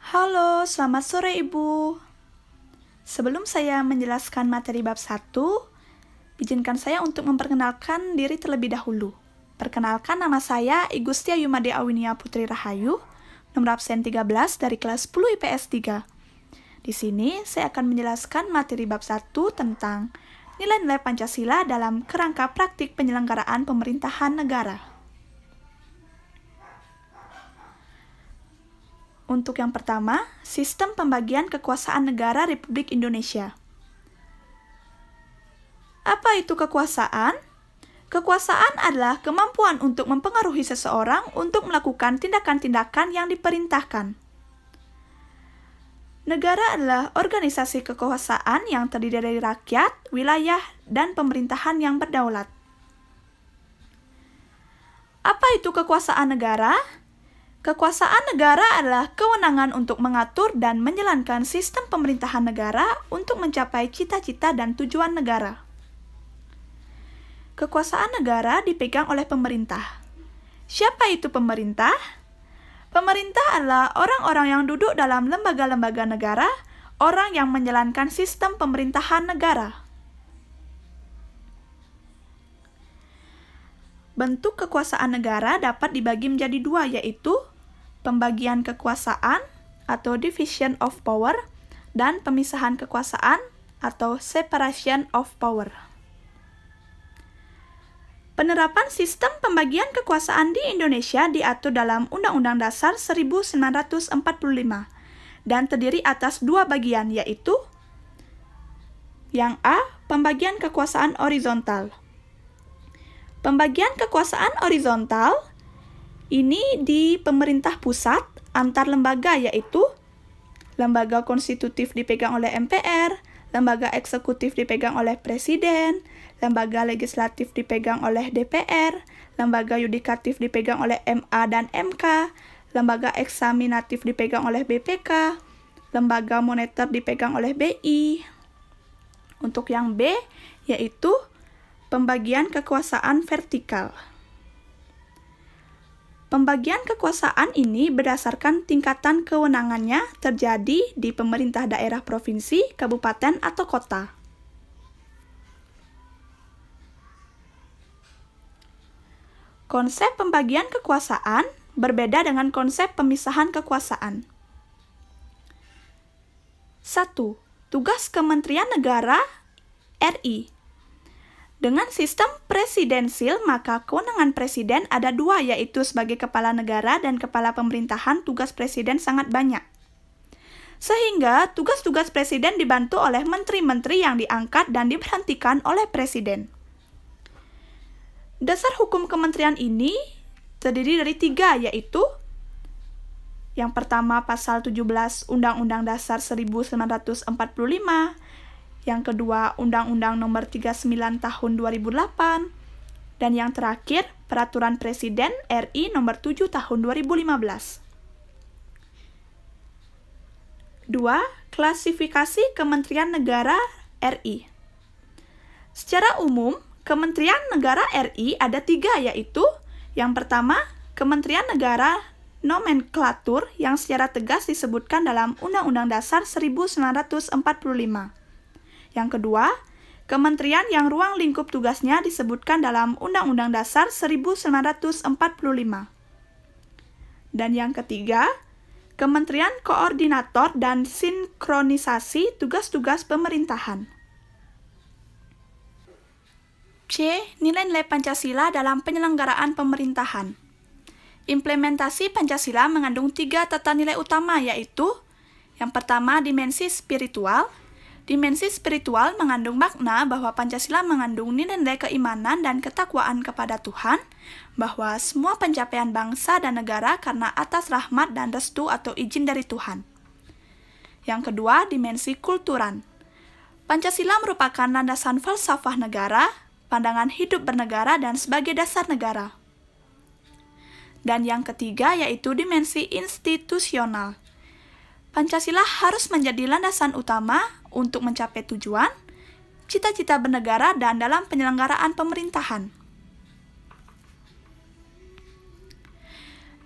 Halo, selamat sore Ibu. Sebelum saya menjelaskan materi bab 1, izinkan saya untuk memperkenalkan diri terlebih dahulu. Perkenalkan, nama saya Igustia Yumade Awinia Putri Rahayu, nomor absen 13 dari kelas 10 IPS 3. Di sini saya akan menjelaskan materi bab 1 tentang nilai-nilai Pancasila dalam kerangka praktik penyelenggaraan pemerintahan negara. Untuk yang pertama, sistem pembagian kekuasaan negara Republik Indonesia. Apa itu kekuasaan? Kekuasaan adalah kemampuan untuk mempengaruhi seseorang untuk melakukan tindakan-tindakan yang diperintahkan. Negara adalah organisasi kekuasaan yang terdiri dari rakyat, wilayah, dan pemerintahan yang berdaulat. Apa itu kekuasaan negara? Kekuasaan negara adalah kewenangan untuk mengatur dan menjalankan sistem pemerintahan negara untuk mencapai cita-cita dan tujuan negara. Kekuasaan negara dipegang oleh pemerintah. Siapa itu pemerintah? Pemerintah adalah orang-orang yang duduk dalam lembaga-lembaga negara, orang yang menjalankan sistem pemerintahan negara. Bentuk kekuasaan negara dapat dibagi menjadi dua, yaitu pembagian kekuasaan atau division of power dan pemisahan kekuasaan atau separation of power. Penerapan sistem pembagian kekuasaan di Indonesia diatur dalam Undang-Undang Dasar 1945 dan terdiri atas dua bagian, yaitu yang A, pembagian kekuasaan horizontal. Pembagian kekuasaan horizontal ini di pemerintah pusat antar lembaga, yaitu lembaga konstitutif dipegang oleh MPR, lembaga eksekutif dipegang oleh Presiden, lembaga legislatif dipegang oleh DPR, lembaga yudikatif dipegang oleh MA dan MK, lembaga eksaminatif dipegang oleh BPK, lembaga moneter dipegang oleh BI. Untuk yang B, yaitu pembagian kekuasaan vertikal. Pembagian kekuasaan ini berdasarkan tingkatan kewenangannya terjadi di pemerintah daerah provinsi, kabupaten, atau kota. Konsep pembagian kekuasaan berbeda dengan konsep pemisahan kekuasaan. 1. Tugas Kementerian Negara RI. Dengan sistem presidensil, maka kewenangan presiden ada dua, yaitu sebagai kepala negara dan kepala pemerintahan. Tugas presiden sangat banyak. Sehingga tugas-tugas presiden dibantu oleh menteri-menteri yang diangkat dan diberhentikan oleh presiden. Dasar hukum kementerian ini terdiri dari 3, yaitu yang pertama pasal 17 Undang-Undang Dasar 1945, yang kedua Undang-Undang Nomor 39 Tahun 2008, dan yang terakhir Peraturan Presiden RI Nomor 7 Tahun 2015. 2. Klasifikasi Kementerian Negara RI. Secara umum, Kementerian Negara RI ada 3, yaitu yang pertama, Kementerian Negara Nomenklatur yang secara tegas disebutkan dalam Undang-Undang Dasar 1945. Yang kedua, kementerian yang ruang lingkup tugasnya disebutkan dalam Undang-Undang Dasar 1945. Dan yang ketiga, Kementerian Koordinator dan Sinkronisasi Tugas-tugas Pemerintahan. C. Nilai-nilai Pancasila dalam penyelenggaraan pemerintahan. Implementasi Pancasila mengandung 3 tata nilai utama, yaitu yang pertama, dimensi spiritual. Dimensi spiritual mengandung makna bahwa Pancasila mengandung nilai-nilai keimanan dan ketakwaan kepada Tuhan, bahwa semua pencapaian bangsa dan negara karena atas rahmat dan restu atau izin dari Tuhan. Yang kedua, dimensi kulturan. Pancasila merupakan landasan falsafah negara, pandangan hidup bernegara, dan sebagai dasar negara. Dan yang ketiga, yaitu dimensi institusional. Pancasila harus menjadi landasan utama untuk mencapai tujuan, cita-cita bernegara, dan dalam penyelenggaraan pemerintahan.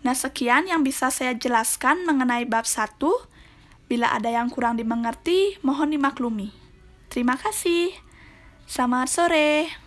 Nah, sekian yang bisa saya jelaskan mengenai bab 1. Bila ada yang kurang dimengerti, mohon dimaklumi. Terima kasih. Selamat sore.